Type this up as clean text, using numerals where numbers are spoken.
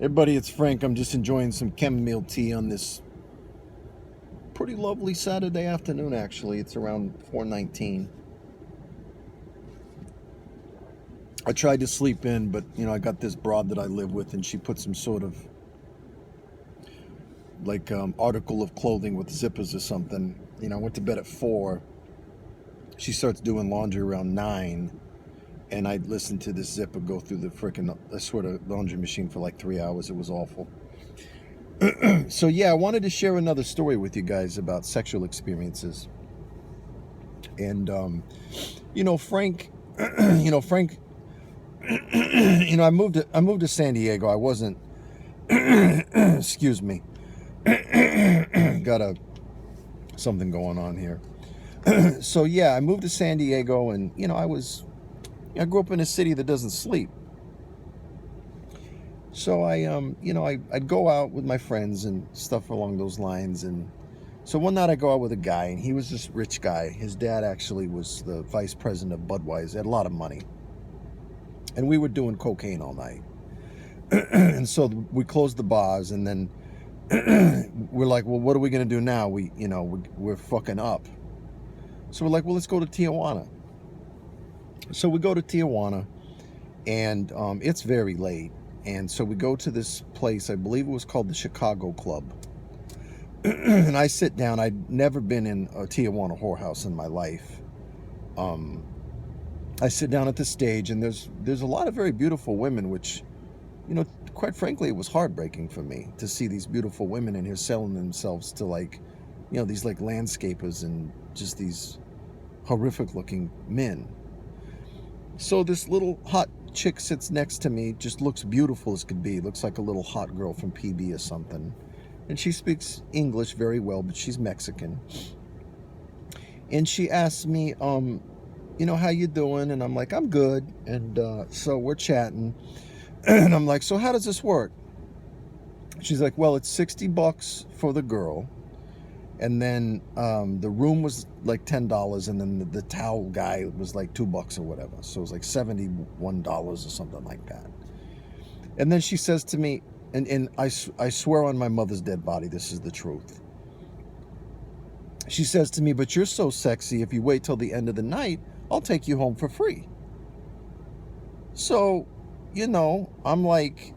Hey buddy, it's Frank. I'm just enjoying some chamomile tea on this pretty lovely Saturday afternoon actually. It's around 4:19. I tried to sleep in, but I got this broad that I live with and she put some sort of like article of clothing with zippers or something. I went to bed at 4. She starts doing laundry around 9. And I listened to this zipper go through the frickin' sort of laundry machine for like 3 hours. It was awful. So yeah, I wanted to share another story with you guys about sexual experiences. And Frank, Frank, I moved to San Diego. I wasn't. Excuse me. Got something going on here. So yeah, I moved to San Diego, and I grew up in a city that doesn't sleep. So I'd go out with my friends and stuff along those lines. And so one night I go out with a guy, and he was this rich guy. His dad actually was the vice president of Budweiser. He had a lot of money. And we were doing cocaine all night. And so we closed the bars, and then we're like, well, what are we going to do now? We're fucking up. So we're like, well, let's go to Tijuana. So we go to Tijuana, and it's very late. And so we go to this place, I believe it was called the Chicago Club. And I sit down. I'd never been in a Tijuana whorehouse in my life. I sit down at the stage, and there's a lot of very beautiful women, which, quite frankly, it was heartbreaking for me to see these beautiful women in here selling themselves to these like landscapers and just these horrific looking men. So this little hot chick sits next to me, just looks beautiful as could be. Looks like a little hot girl from PB or something. And she speaks English very well, but she's Mexican. And she asks me, how you doing? And I'm like, I'm good. And so we're chatting. And I'm like, so how does this work? She's like, well, it's $60 for the girl. And then the room was like $10, and then the towel guy was like $2 or whatever. So it was like $71 or something like that. And then she says to me, and I swear on my mother's dead body, this is the truth. She says to me, but you're so sexy, if you wait till the end of the night, I'll take you home for free. So, I'm like,